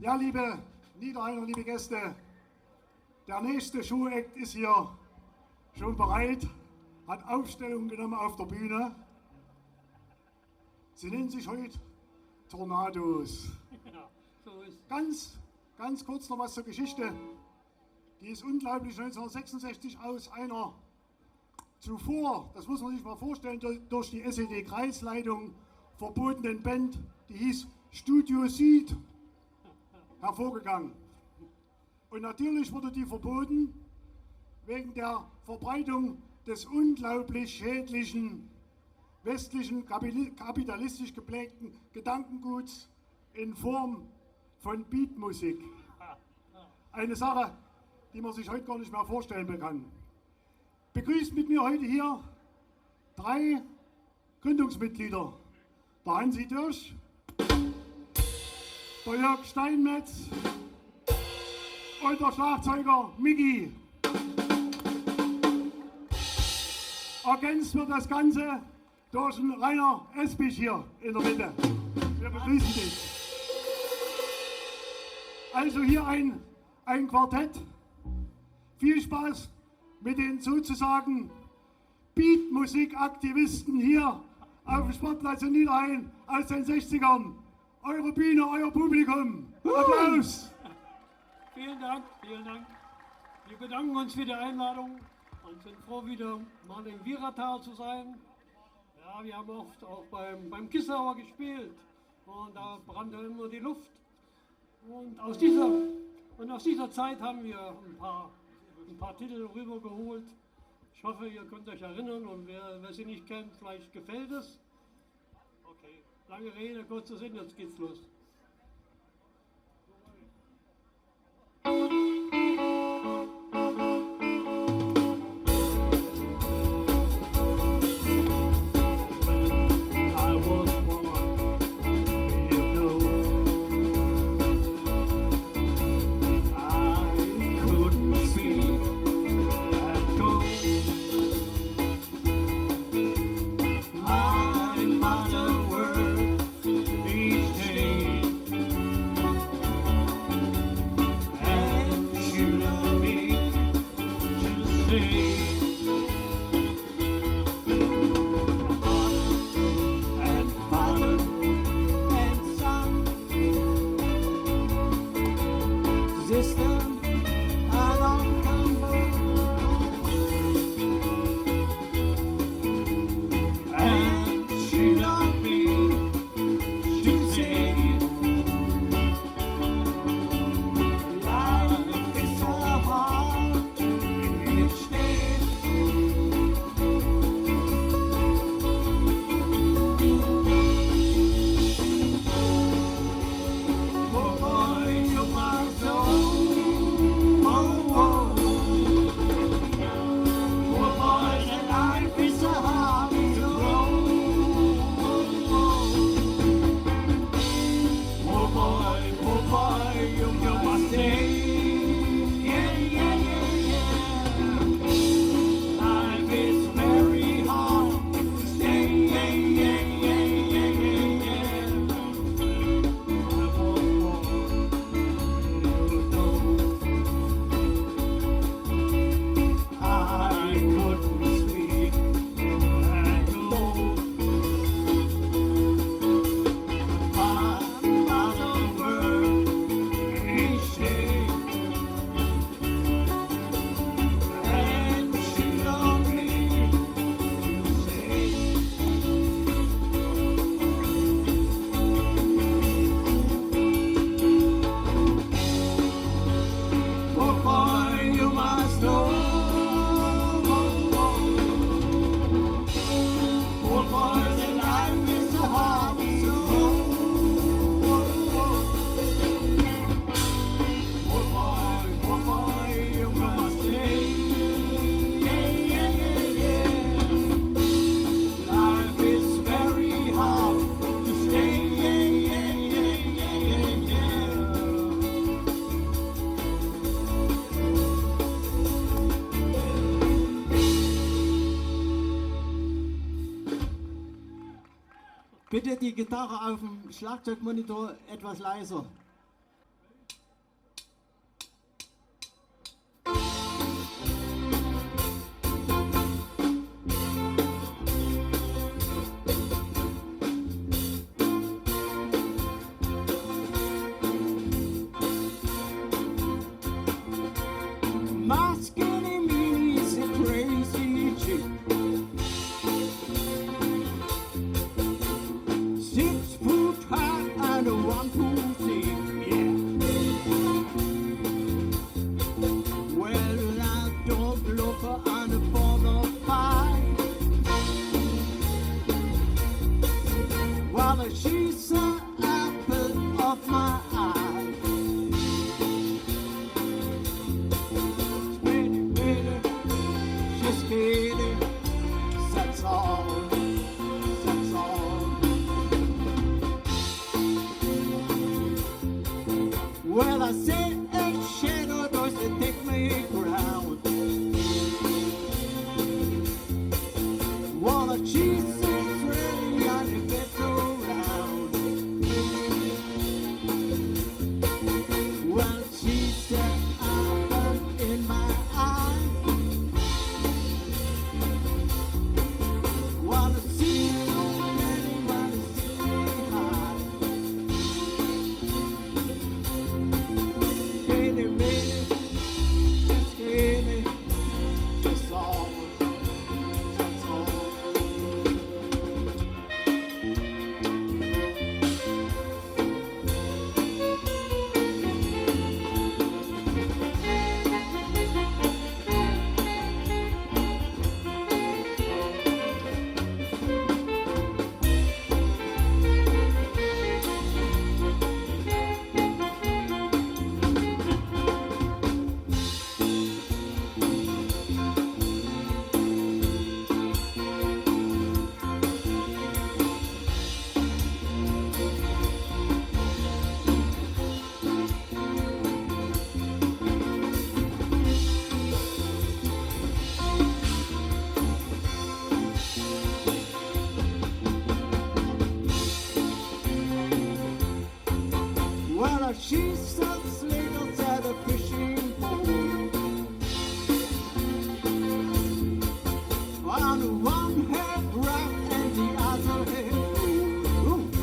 Ja, liebe Niederhainer, liebe Gäste, der nächste Show-Act ist hier schon bereit, hat Aufstellung genommen auf der Bühne. Sie nennen sich heute Tornados. Ja, so ist. Ganz kurz noch was zur Geschichte. Die ist unglaublich 1966 aus einer zuvor, das muss man sich mal vorstellen, durch die SED-Kreisleitung verbotenen Band, die hieß Studio Süd, hervorgegangen. Und natürlich wurde die verboten wegen der Verbreitung des unglaublich schädlichen, westlichen, kapitalistisch geprägten Gedankenguts in Form von Beatmusik. Eine Sache, die man sich heute gar nicht mehr vorstellen kann. Begrüßt mit mir heute hier 3 Gründungsmitglieder. Der Hansi Dirsch, der Jörg Steinmetz und der Schlagzeuger Miki. Ergänzt wird das Ganze durch einen Rainer Espich hier in der Mitte. Wir begrüßen dich. Also hier ein Quartett. Viel Spaß mit den sozusagen Beatmusik-Aktivisten hier auf dem Sportplatz in Niederhain aus den 60ern. Eure Bühne, euer Publikum. Applaus! Vielen Dank, vielen Dank. Wir bedanken uns für die Einladung und sind froh, wieder mal im Wienertal zu sein. Ja, wir haben oft auch beim Kissauer gespielt und da brannte immer die Luft. Und aus dieser Zeit haben wir ein paar Titel rübergeholt. Ich hoffe, ihr könnt euch erinnern und wer sie nicht kennt, vielleicht gefällt es. Okay, lange Rede, kurzer Sinn, jetzt geht's los. Bitte die Gitarre auf dem Schlagzeugmonitor etwas leiser. Well, I said a shadow does to take me ground. What a Jesus really on the gets around. Well, she said I'm in my eye. Wanna see so many, wanna see high. Skinny me, skinny, that's all, that's all. Well, she sells ladles at a fishing pole. On one head rock and the other head gold.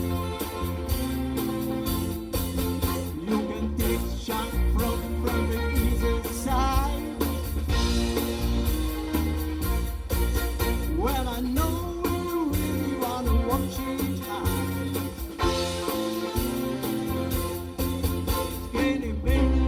You can take shot from the easy side. Well, I know you really wanna watch it high. Skinny baby,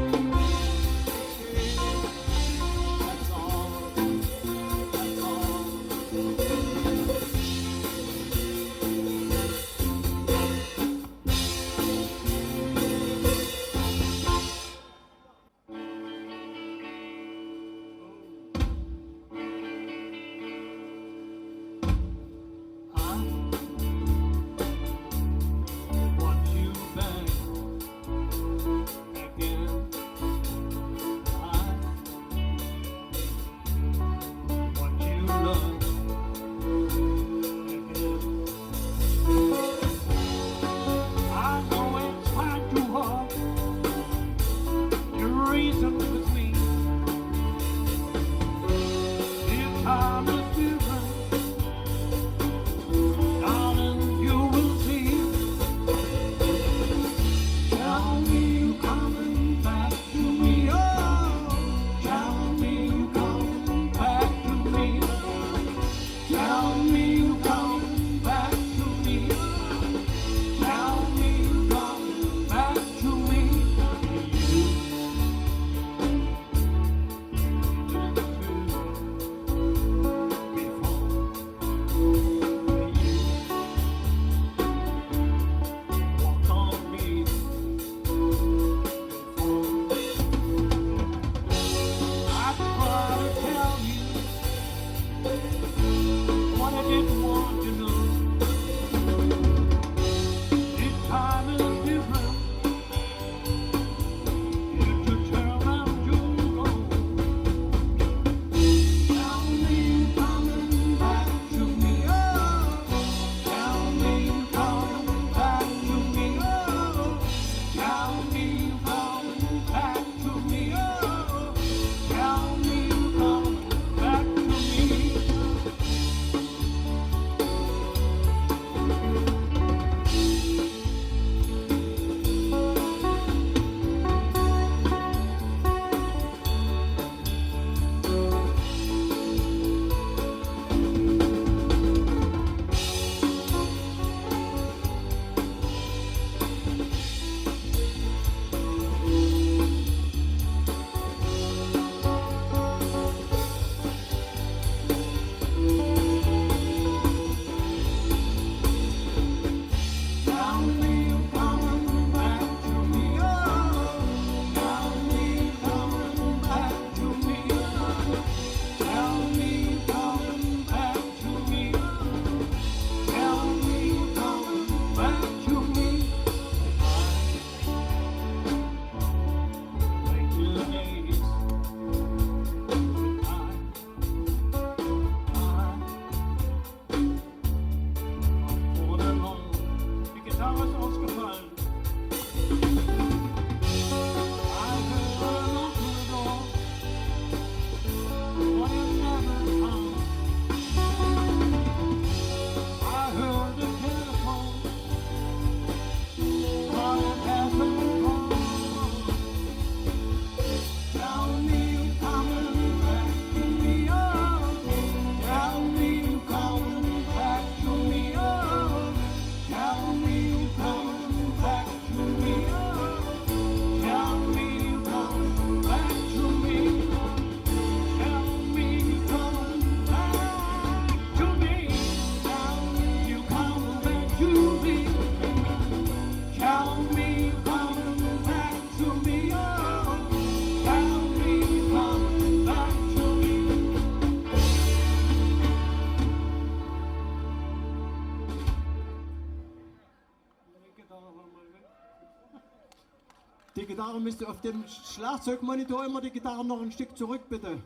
Die Gitarre müsste auf dem Schlagzeugmonitor immer die Gitarre noch ein Stück zurück, bitte.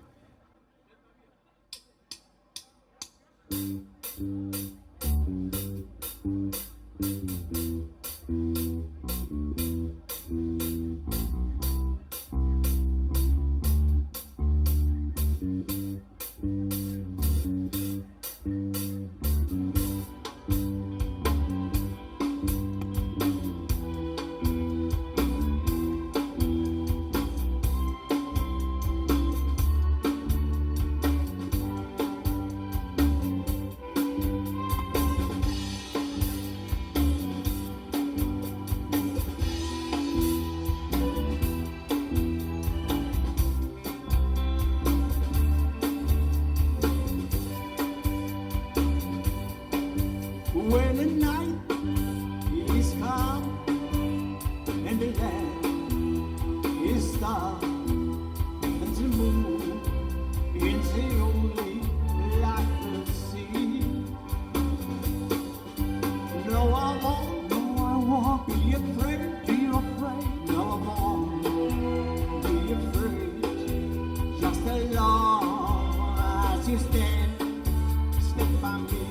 When the night is calm and the land is dark and the moon is the only light we'll see. No, I won't be afraid, No, I won't be afraid. Just as long as you stand by me.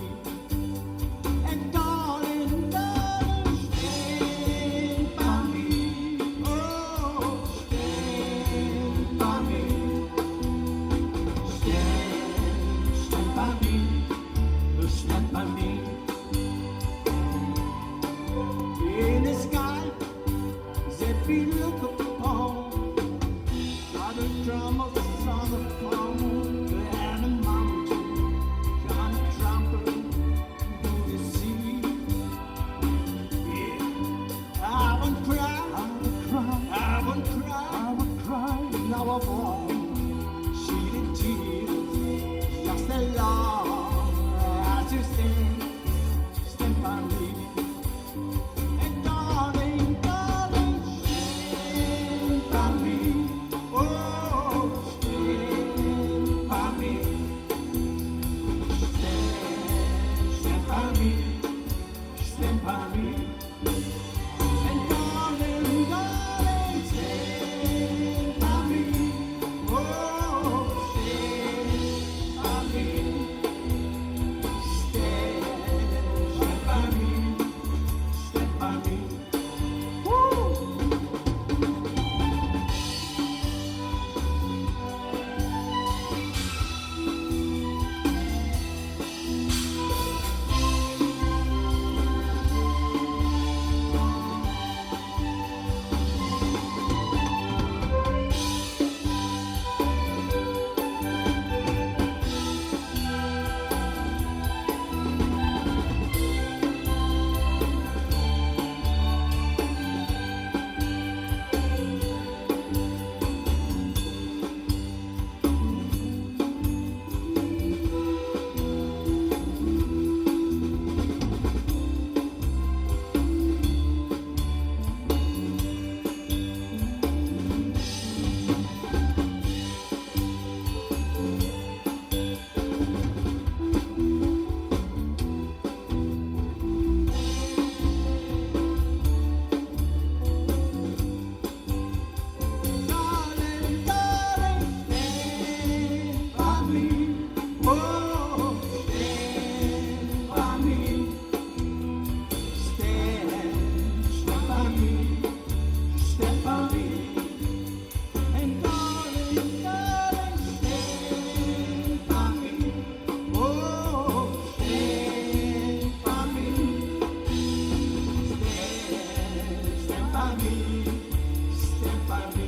Stand by me.